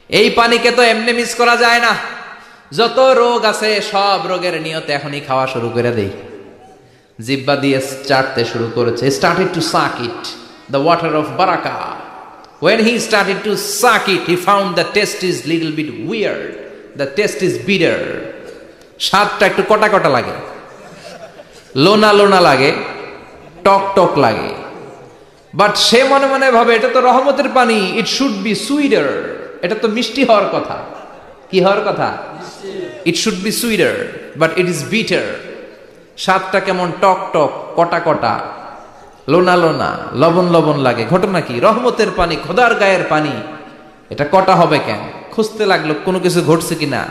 এই পানিকে তো এমনি মিস করা যায় না। যত রোগ আছে সব রোগের নিয়তে এখনই খাওয়া শুরু করে দেই। জিহ্বা দিয়ে চাটতে শুরু করেছে। Started to suck it, the water of Baraka. When he started to suck it, he found the taste is little bit weird. The taste is bitter. স্বাদটা একটু কটা কটা লাগে, লোনা লোনা লাগে, টক টক লাগে। বাট সে মনে মনে ভাবে এটা তো রহমতের পানি, ইট শুড বি সুইটার। এটা তো মিষ্টি হওয়ার কথা। কি হওয়ার কথা? It should be sweeter, but it is bitter. স্বাদটা কেমন টক টক, কটা কটা, লোনা লোনা, লবণ লবণ লাগে। ঘটনা কি? রহমতের পানি, খোদার গায়ের পানি, এটা কটা হবে কেন? খুঁজতে লাগলো কোনো কিছু ঘটছে কিনা।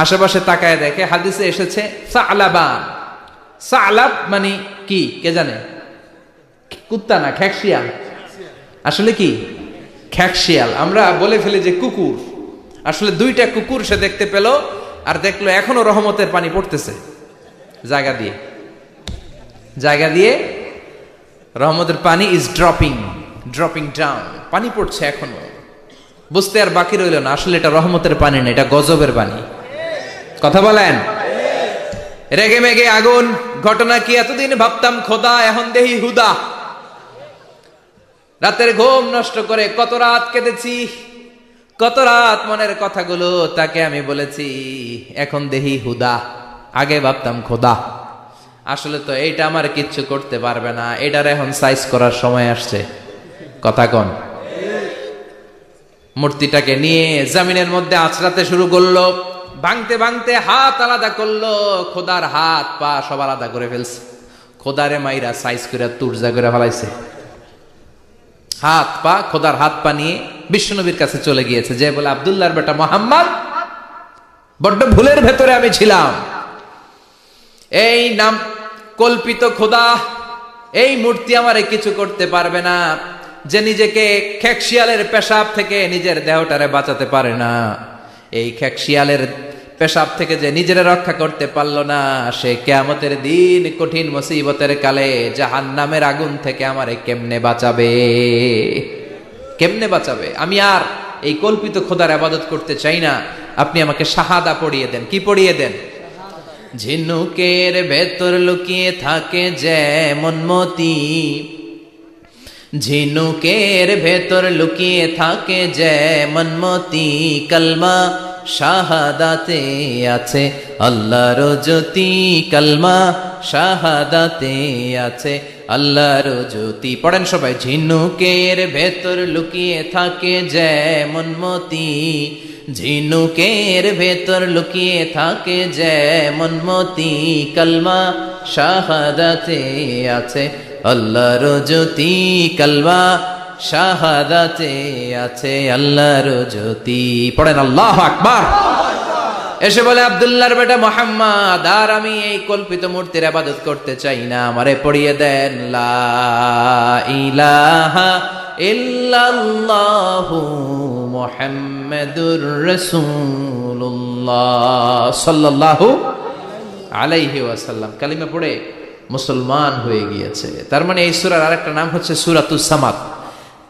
আশেপাশে তাকায় দেখে হাদিসে এসেছে সালাবান। সালাব মানে কি কে জানে? কুত্তা না, খ্যাকশিয়াল। আসলে কি? খ্যাকশিয়াল। আমরা বলে ফেলি যে কুকুর, আসলে দুইটা কুকুর সে দেখতে পেল, আর দেখলো এখনো রহমতের পানি পড়তেছে জায়গা দিয়ে জায়গা দিয়ে। রহমতের পানি ইজ ড্রপিং ডাউন, পানি পড়ছে এখনো। বুঝতে আর বাকি রইল না, আসলে এটা রহমতের পানি না, এটা গজবের পানি। কথা বলেন। রেগে মেগে আগুন। ঘটনা কি? এতদিন ভাবতাম খোদা, এখন দেহি হুদা। রাতের ঘুম নষ্ট করে কত রাত কেঁদেছি, কত রাত মনের কথাগুলো তাকে আমি বলেছি, এখন দেহি হুদা। আগে ভাবতাম খোদা। আসলে তো এইটা আমার কিচ্ছু করতে পারবে না, এটার এখন সাইজ করার সময় আসছে। কথা কন। মূর্তিটাকে নিয়ে জমিনের মধ্যে আছড়াতে শুরু করলো, ভাঙতে ভাঙতে হাত আলাদা করলো, খোদার হাত পা সব আলাদা করে ফেলছে। খোদারে মাইরা সাইজ করে তুরজা করে ফেলাইছে। হাত পা, খোদার হাত পা নিয়ে বিশ্বনবীর কাছে চলে গিয়েছে, যে বলে আব্দুল্লাহর বেটা মোহাম্মদ, বড্ড ভুলের ভেতরে আমি ছিলাম। এই নাম কল্পিত খোদা, এই মূর্তি আমারে কিছু করতে পারবে না। যে নিজেকে খ্যাকশিয়ালের পেশাব থেকে নিজের দেহটারে বাঁচাতে পারে না, এই খ্যাকশিয়ালের পেশাব থেকে যে নিজের রক্ষা করতে পারলো না, সে কিয়ামতের দিন কঠিন মুসিবতের কালে জাহান্নামের আগুন থেকে আমারে কেমনে বাঁচাবে? কেমনে বাঁচাবে? আমি আর এই কল্পিত খোদার ইবাদত করতে চাই না। আপনি আমাকে শাহাদা পড়িয়ে দেন। কি পড়িয়ে দেন? ঝিনুকের ভেতর লুকিয়ে থাকে যেমন মতি, ঝিনুকের ভেতর লুকিয়ে থাকে যেমন মতি, কলমা শাহাদাতে আছে আল্লাহর জ্যোতি, কলমা শাহাদাতে আছে আল্লাহর জ্যোতি। পড়েন সবাই। ঝিনুকের ভেতর লুকিয়ে থাকে যেমন মতি, ঝিনুকের ভেতর লুকিয়ে থাকে যেমন মতি, কলমা শাহাদাতে আছে আল্লাহর জ্যোতি, কলমা শাহাদাতে আছে আল্লাহর জ্যোতি। পড়েন আল্লাহু আকবার। এসে বলে আব্দুল্লাহর বেটা মুহাম্মদ, আর আমি এই কল্পিত মূর্তির ইবাদত করতে চাই না, আমারে পড়িয়ে দেন লা ইলাহা ইল্লাল্লাহু মুহাম্মাদুর রাসূলুল্লাহ সাল্লাল্লাহু আলাইহি ওয়াসাল্লাম। কালিমা পড়ে মুসলমান হয়ে গিয়েছে। তার মানে এই সূরার আরেকটা নাম হচ্ছে সূরাতুস সামাদ।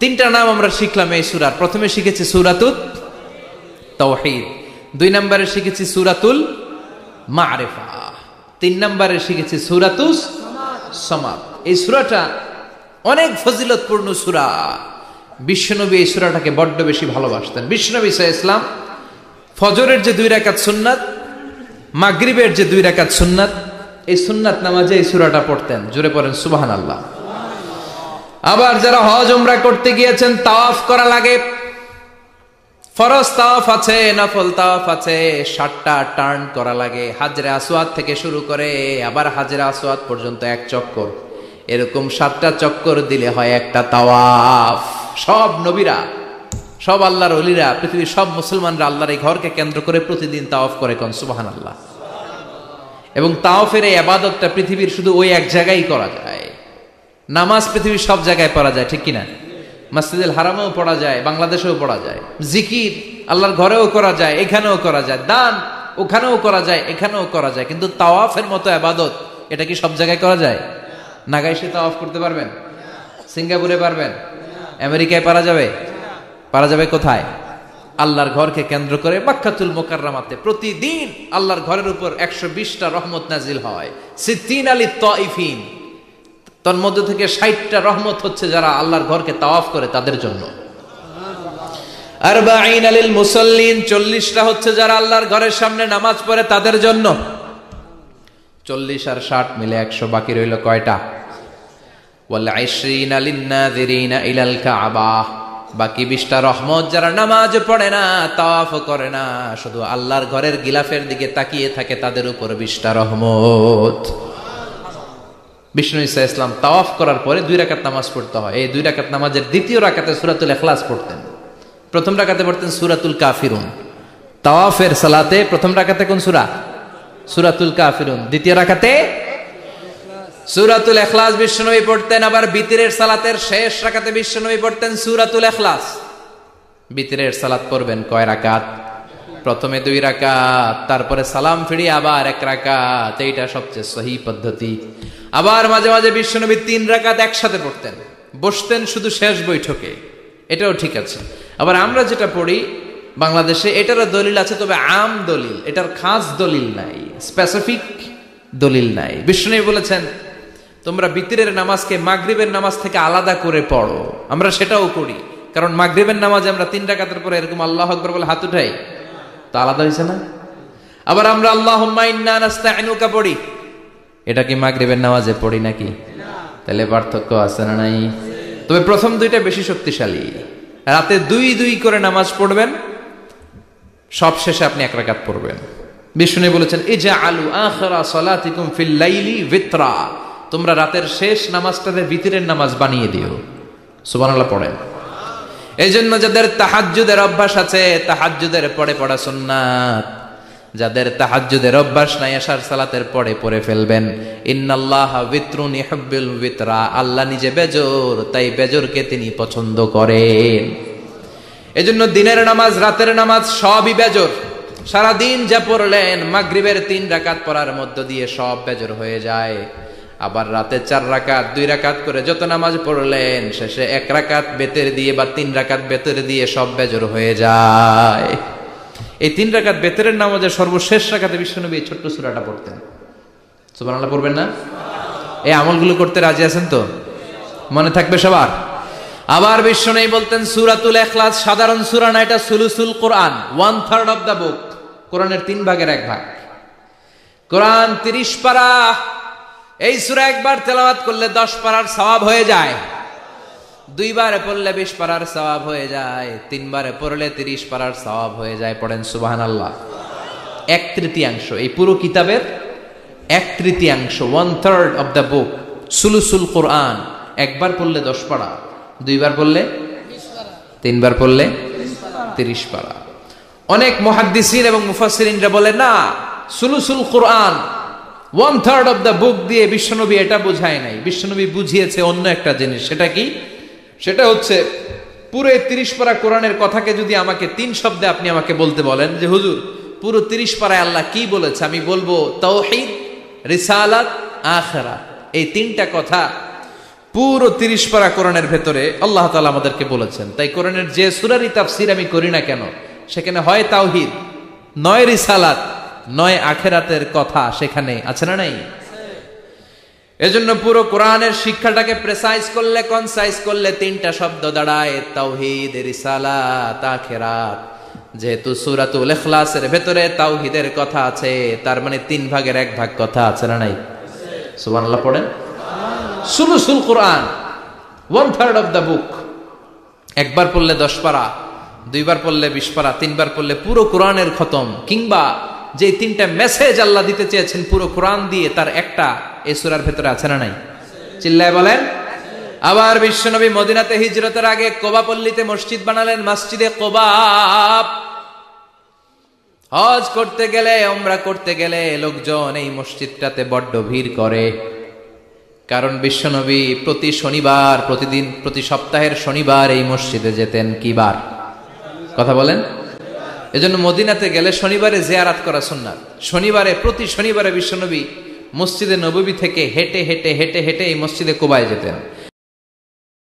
তিনটা নাম আমরা শিখলাম এই সূরার। প্রথমে শিখেছি সূরাতুত তাওহীদ, 2 নম্বরে শিখেছি সূরাতুল মারিফা, 3 নম্বরে শিখেছি সূরাতুস সামাদ। এই সূরাটা অনেক ফজিলতপূর্ণ সূরা। বিশ্বনবী এই সূরাটাকে বড্ড বেশি ভালোবাসতেন। বিশ্বনবী সাল্লাল্লাহু আলাইহি ওয়াসাল্লাম ফজরের যে 2 রাকাত সুন্নাত, মাগরিবের যে 2 রাকাত সুন্নাত, এই সুন্নাত নামাজে এই সূরাটা পড়তেন। জোরে পড়েন সুবহানাল্লাহ। আবার যারা হজ উমরা করতে গিয়েছেন, তাওয়াফ করা লাগে, ফরজ তাওয়াফ আছে, নফল তাওয়াফ আছে, 7টা টার্ন করা লাগে। হাজরে আসওয়াদ থেকে শুরু করে আবার হাজরে আসওয়াদ পর্যন্ত 1 চক্কর, এরকম 7টা চক্কর দিলে হয় একটা তাওয়াফ। সব নবীরা, সব আল্লাহর ওলিরা, পৃথিবীর সব মুসলমানরা আল্লাহর এই ঘরকে কেন্দ্র করে প্রতিদিন তাওয়াফ করে। কোন সুবহানাল্লাহ। এবং তাওয়াফের এই ইবাদতটা পৃথিবীর শুধু ওই এক জায়গায় করা যায়। নামাজ পৃথিবীর সব জায়গায় পড়া যায়, ঠিক কিনা? মসজিদুল হারামেও পড়া যায়, বাংলাদেশেও পড়া যায়। জিকির আল্লাহর ঘরেও করা যায়, এখানেও করা যায়। দান ওখানেও করা যায়, এখানেও করা যায়। কিন্তু তাওয়াফের মতো ইবাদত, এটা কি সব জায়গায় করা যায়? নাগাইশে তাওয়াফ করতে পারবেন? সিঙ্গাপুরে পারবেন? আমেরিকায় পারা যাবে? পারা যাবে কোথায়? আল্লাহর ঘরকে কেন্দ্র করে মক্কাতুল মুকাররমাতে প্রতিদিন আল্লাহর ঘরের উপর 120টা রহমত নাজিল হয়। সিদ্দিন আলী তাইফিন, তার মধ্যে থেকে 60টা রহমত হচ্ছে যারা আল্লাহর ঘরকে তাওয়াফ করে তাদের জন্য। আরবাঈন লিল মুসাল্লিন, 40টা হচ্ছে যারা আল্লাহর ঘরের সামনে নামাজ পড়ে তাদের জন্য। 40 আর 60 মিলে 100, বাকি রইল কয়টা? ওয়াল 20 লিন-নাযিরিনা ইলাল কাবা, বাকি 20টা রহমত যারা নামাজ পড়ে না, তাওয়াফ করে না, শুধু আল্লাহর ঘরের গিলাফের দিকে তাকিয়ে থাকে তাদের উপর 20টা রহমত। বিষ্ণু ঈসা ইসলাম তাওয়াফ করার পরে 2 রাকাত নামাজ পড়তে হয়। এই 2 রাকাত নামাজের দ্বিতীয় রাকাতে সূরাতুল ইখলাস পড়তেন, প্রথম রাকাতে পড়তেন সূরাতুল কাফিরুন। তাওয়াফের সালাতে প্রথম রাকাতে কোন সূরা? সূরাতুল কাফিরুন। দ্বিতীয় রাকাতে সূরাতুল ইখলাস বিশ্বনবী পড়তেন। আবার বিতরের সালাতের শেষ রাকাতে বিশ্বনবী পড়তেন সূরাতুল ইখলাস। বিতরের সালাত পড়বেন কয় রাকাত? প্রথমে 2 রাকাত, তারপরে সালাম ফিরিয়ে আবার 1 রাকাত। এইটা সবচেয়ে সহিহ পদ্ধতি। আবার মাঝে মাঝে বিশ্বনবী 3 রাকাত একসাথে পড়তেন, বসতেন শুধু শেষ বৈঠকে, এটাও ঠিক আছে। আবার আমরা যেটা পড়ি বাংলাদেশে, এটারও দলিল আছে, তবে আম দলিল, এটার খাস দলিল নাই, স্পেসিফিক দলিল নাই। বিষ্ণু বলেছেন তোমরা বিতরের নামাজকে মাগরিবের নামাজ থেকে আলাদা করে পড়ো। আমরা সেটাও করি, কারণ মাগরিবের নামাজে আমরা 3 রাকাতের পরে এরকম আল্লাহু আকবার বলে হাত উঠাই, তা আলাদা হয়েছে না? আবার আমরা আল্লাহুম্মা ইন্না নাস্তাইনুকা পড়ি, এটা কি মাগরিবের নামাজে পড়ি নাকি? তাহলে পার্থক্য আছে না নাই? তবে প্রথম 2টা বেশি শক্তিশালী। রাতে 2 করে নামাজ পড়বেন, সব শেষে আপনি 1 রাকাত পড়বেন। বিষ্ণু বলেছেন ইজআলু আখিরা সালাতিকুম ফিল লাইলি বিতরা, তোমরা রাতের শেষ নামাজটাকে বিতরের নামাজ বানিয়ে দিও। সুবহানাল্লাহ পড়েন। এইজন্য যাদের তাহাজ্জুদের অভ্যাস আছে, তাহাজ্জুদের পরে পড়া সুন্নাত। যাদের তাহাজ্জুদের অভ্যাস নাই, এশার সালাতের পরে পড়ে ফেলবেন। ইন্নাল্লাহা বিতরুন ইউহিব্বুল বিতরা, আল্লাহ নিজে বেজর, তাই বেজরকে তিনি পছন্দ করেন। এজন্য দিনের নামাজ, রাতের নামাজ সবই বেজর। সারা দিন যা পড়লেন, মাগরিবের 3 রাকাত পড়ার মধ্য দিয়ে সব বেজর হয়ে যায়। আবার রাতে 4 রাকাত, 2 রাকাত করে যত নামাজ পড়লেন, শেষে 1 রাকাত বেতের দিয়ে বা 3 রাকাত বেতের দিয়ে সব বেজর হয়ে যায়। এই 3 রাকাত বেতেরের নামাজের সর্বশেষ রাকাতে বিশ্বনবী ছোট্ট সূরাটা পড়তেন। সুবহানাল্লাহ পড়বেন না? এই আমলগুলো করতে রাজি আছেন তো? মনে থাকবে সবার? আবার বিশ্বনবী বলতেন সূরাতুল ইখলাস সাধারণ সূরা না, এটা সুলুসুল কোরআন, 1/3 অফ দা বুক। কোরআনের 3 ভাগের 1 ভাগ। কোরআন 30 পারা। এই সূরা একবার তেলাওয়াত করলে 10 পারার সওয়াব হয়ে যায়। 2 বারে পড়লে 20 পারার সওয়াব হয়ে যায়। 3 বারে পড়লে 30 পারার সওয়াব হয়ে যায়। পড়েন সুবহানাল্লাহ। 1/3, এই পুরো কিতাবের 1/3, 1/3 অফ দা বুক, সুলুসুল কোরআন। একবার পড়লে 10 পারা, 2 বার পড়লে 20 পারা, 3 বার পড়লে 30 পারা। অনেক মুহাদ্দিসিন এবং মুফাসসিরিনরা বলে না, সুলুসুল কোরআন 1/3 অফ দা বুক দিয়ে বিশ্বনবী এটা বোঝায় নাই। বিশ্বনবী বুঝিয়েছে অন্য একটা জিনিস। সেটা কি? সেটা হচ্ছে পুরো 30 পারা কোরআনের কথাকে যদি আমাকে 3 শব্দে আপনি আমাকে বলতে বলেন যে হুজুর পুরো 30 পারায় আল্লাহ কি বলেছে, আমি বলবো তাওহীদ, রিসালাত, আখিরাত। এই 3টা কথা পুরো 30 পারা কোরআনের ভেতরে আল্লাহ তাআলা আমাদেরকে বলেছেন। তাই কোরআনের যে সূরারই তাফসীর আমি করি না কেন, সেখানে হয় তাওহীদ, নয় রিসালাত, নয় আখিরাতের কথা সেখানে আছে না নাই? এজন্য পুরো কোরআনের শিক্ষাটাকে প্রেসাইজ করলে, কনসাইজ করলে 3টা শব্দ দাঁড়ায়, তাওহীদ, রিসালাত, আখিরাত। যেহেতু সূরাতুল ইখলাসের ভেতরে তাওহীদের কথা আছে, তার মানে 3 ভাগের 1 ভাগ কথা আছে না নাই? সুবহানাল্লাহ পড়েন। সুলুসুল কোরআন, 1/3 অফ দা বুক। একবার পড়লে 10 পারা, 2 বার পড়লে 20 পারা, 3 বার পড়লে পুরো কোরআনের খতম। কিংবা যে 3টা মেসেজ আল্লাহ দিতে চেয়েছেন পুরো কোরআন দিয়ে, তার একটা এই সূরার ভেতরে আছে না নাই? চিল্লায় বলেন। আবার বিশ্বনবী মদিনাতে হিজরতের আগে কোবা পল্লীতে মসজিদ বানালেন, মসজিদে কোবা। হজ করতে গেলে, উমরা করতে গেলে লোকজন এই মসজিদটাতে বড্ড ভিড় করে। কারণ বিশ্বনবী প্রতি শনিবার, প্রতি সপ্তাহের শনিবার এই মসজিদে যেতেন। কি বার? কথা বলেন। এজন্য মদিনাতে গেলে শনিবারে জিয়ারাত করা সুন্নাত। প্রতি শনিবারে বিশ্বনবী মসজিদে নববী থেকে হেঁটে হেঁটে হেঁটে হেঁটে এই মসজিদে কোবায় যেতেন।